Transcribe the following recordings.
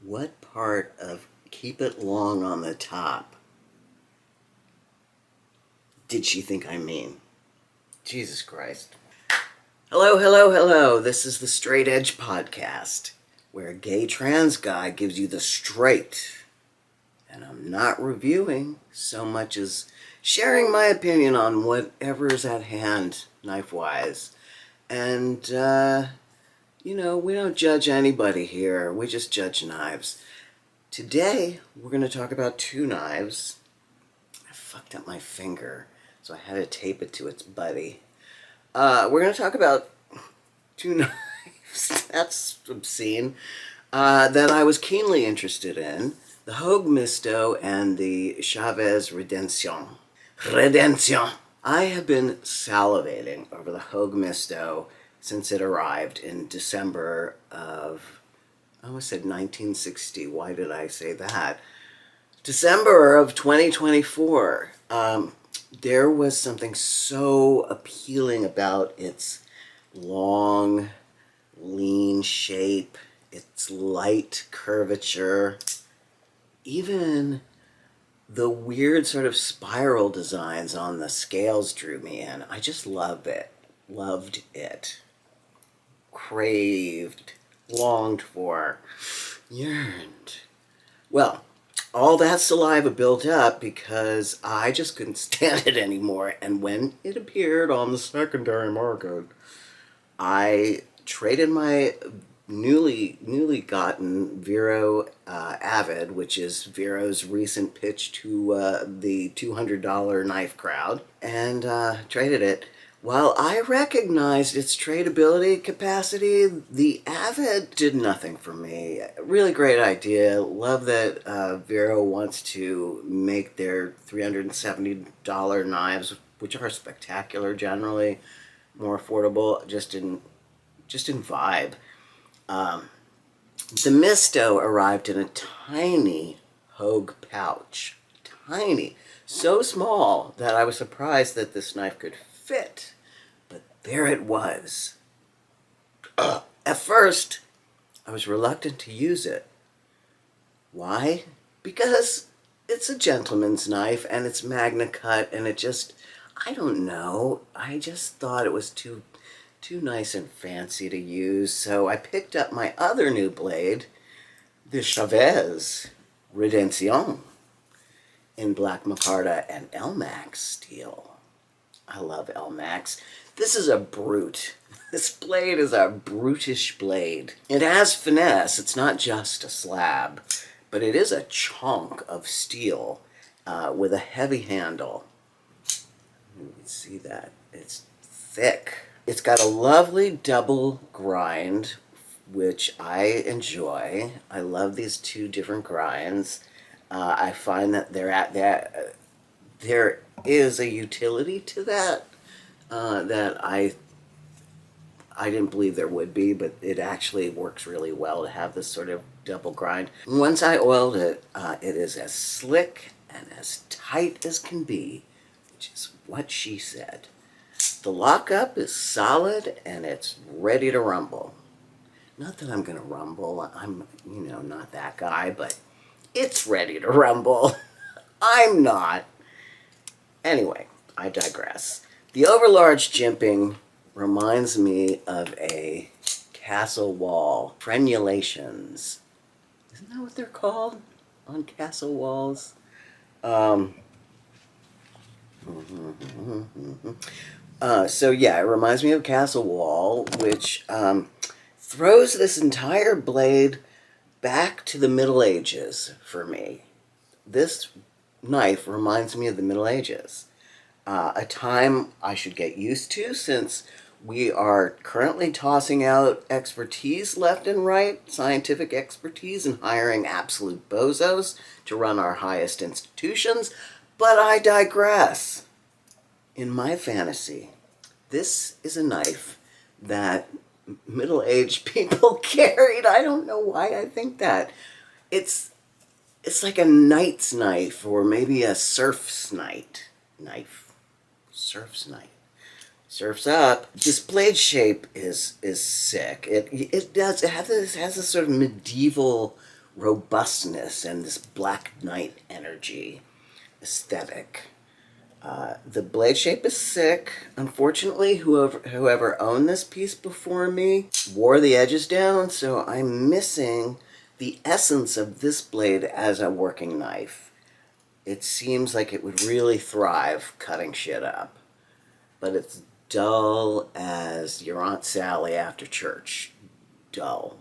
What part of keep it long on the top did she think I mean? Jesus Christ. Hello, hello, hello. This is the Straight Edge Podcast, where a gay trans guy gives you the straight. And I'm not reviewing so much as sharing my opinion on whatever is at hand, knife-wise. And, we don't judge anybody here. We just judge knives. Today, we're going to talk about two knives. I fucked up my finger, so I had to tape it to its buddy. We're going to talk about two knives, that's obscene, that I was keenly interested in. The Hogue Mysto and the Chaves Redencion. I have been salivating over the Hogue Mysto since it arrived in December of, I almost said 1960. Why did I say that? December of 2024. There was something so appealing about its long, lean shape, its light curvature, even the weird sort of spiral designs on the scales drew me in. I just loved it. Craved, longed for, yearned. Well, all that saliva built up because I just couldn't stand it anymore. And when it appeared on the secondary market, I traded my newly gotten Vero Avid, which is Vero's recent pitch to the $200 knife crowd, and traded it. While I recognized its tradability capacity, the Avid did nothing for me. Really great idea. Love that Vero wants to make their $370 knives, which are spectacular generally, more affordable, just in vibe. The Mysto arrived in a tiny Hogue pouch. Tiny. So small that I was surprised that this knife could fit. But there it was. At first, I was reluctant to use it. Why? Because it's a gentleman's knife and it's Magnacut and it just, I don't know. I just thought it was too nice and fancy to use, so I picked up my other new blade, the Chaves Redencion, in black Micarta and Elmax steel. I love Elmax. This is a brute. This blade is a brutish blade. It has finesse. It's not just a slab, but it is a chunk of steel with a heavy handle. You can see that. It's thick. It's got a lovely double grind, which I enjoy. I love these two different grinds. I find that there is a utility to that that I didn't believe there would be, but it actually works really well to have this sort of double grind. Once I oiled it, it is as slick and as tight as can be, which is what she said. The lockup is solid and it's ready to rumble. Not that I'm going to rumble. I'm, not that guy, but it's ready to rumble. I'm not. Anyway, I digress. The overlarge jimping reminds me of a castle wall. Frenulations. Isn't that what they're called on castle walls? It reminds me of Castle Wall, which throws this entire blade back to the Middle Ages for me. This knife reminds me of the Middle Ages, a time I should get used to since we are currently tossing out expertise left and right, scientific expertise, and hiring absolute bozos to run our highest institutions, but I digress. In my fantasy, this is a knife that middle-aged people carried. I don't know why I think that. It's like a knight's knife, or maybe a serf's knife. Surf's knife. Surf's up. This blade shape is sick. It has this sort of medieval robustness and this Black Knight energy aesthetic. The blade shape is sick. Unfortunately, whoever owned this piece before me wore the edges down, so I'm missing the essence of this blade as a working knife. It seems like it would really thrive cutting shit up, but it's dull as your Aunt Sally after church. Dull.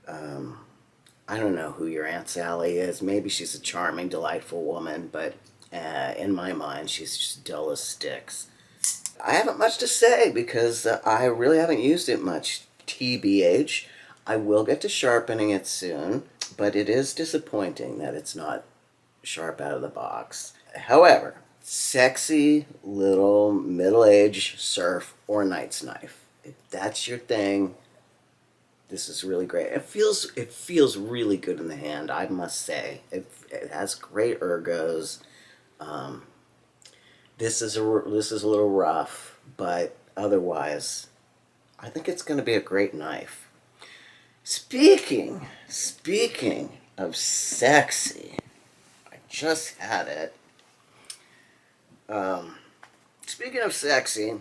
I don't know who your Aunt Sally is. Maybe she's a charming, delightful woman, but in my mind, she's just dull as sticks. I haven't much to say because I really haven't used it much. TBH. I will get to sharpening it soon, but it is disappointing that it's not sharp out of the box. However, sexy little middle-aged surf or knight's knife. If that's your thing, this is really great. It feels really good in the hand, I must say. It has great ergos. This is a little rough, but otherwise, I think it's going to be a great knife. Speaking of sexy, I just had it. Speaking of sexy,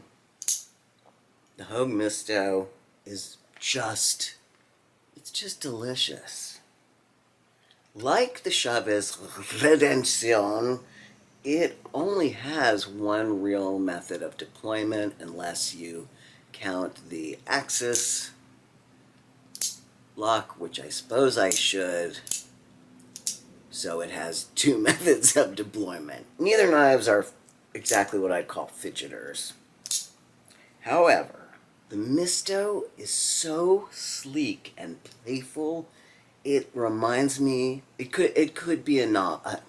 the Hogue Mysto is just delicious. Like the Chaves Redencion, it only has one real method of deployment unless you count the axis lock, which I suppose I should. So it has two methods of deployment. Neither knives are exactly what I'd call fidgeters. However, the Mysto is so sleek and playful. It reminds me. It could be an otter.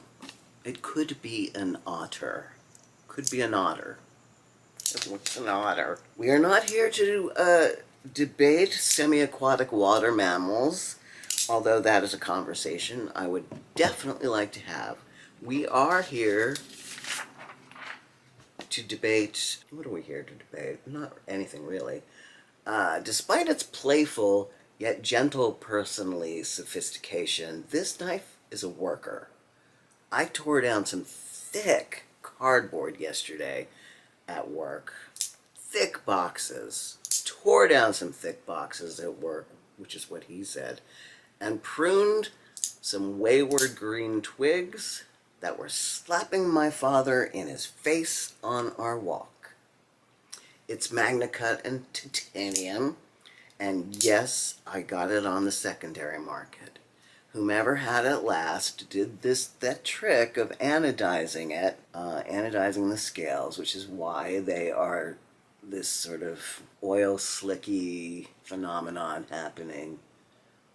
Could be an otter. What's an otter? We are not here to debate semi-aquatic water mammals, although that is a conversation I would definitely like to have. We are here to debate. What are we here to debate? Not anything really. Despite its playful yet gentle personally sophistication, this knife is a worker. I tore down some thick cardboard yesterday at work. Thick boxes. Tore down some thick boxes at work, which is what he said, and pruned some wayward green twigs that were slapping my father in his face on our walk. It's Magnacut and titanium, and yes, I got it on the secondary market. Whomever had it last did that trick of anodizing it, anodizing the scales, which is why they are this sort of oil slicky phenomenon happening.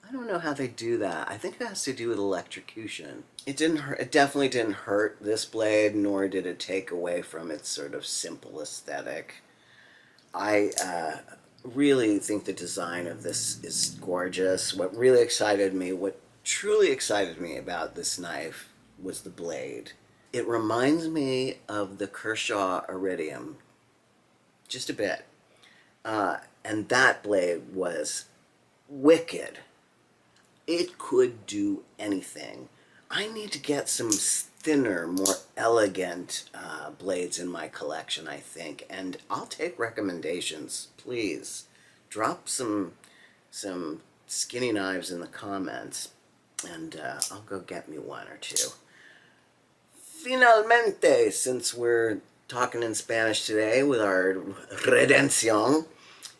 I don't know how they do that. I think it has to do with electrocution. It didn't hurt. It definitely didn't hurt this blade, nor did it take away from its sort of simple aesthetic. I really think the design of this is gorgeous. What truly excited me about this knife was the blade. It reminds me of the Kershaw Iridium, just a bit. And that blade was wicked. It could do anything. I need to get some thinner, more elegant blades in my collection, I think. And I'll take recommendations, please. Drop some skinny knives in the comments, and I'll go get me one or two. Finalmente, since we're talking in Spanish today with our Redencion,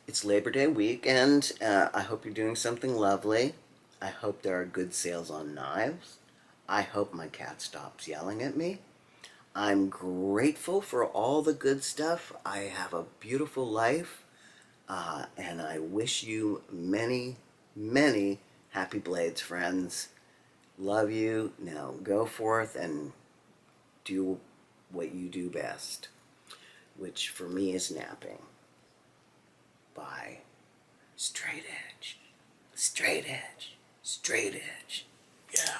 it's Labor Day week, and I hope you're doing something lovely. I hope there are good sales on knives. I hope my cat stops yelling at me. I'm grateful for all the good stuff. I have a beautiful life, and I wish you many, many happy blades, friends. Love you. Now go forth and do what you do best, which for me is napping. Bye. Straight edge. Straight edge. Straight edge. Yeah.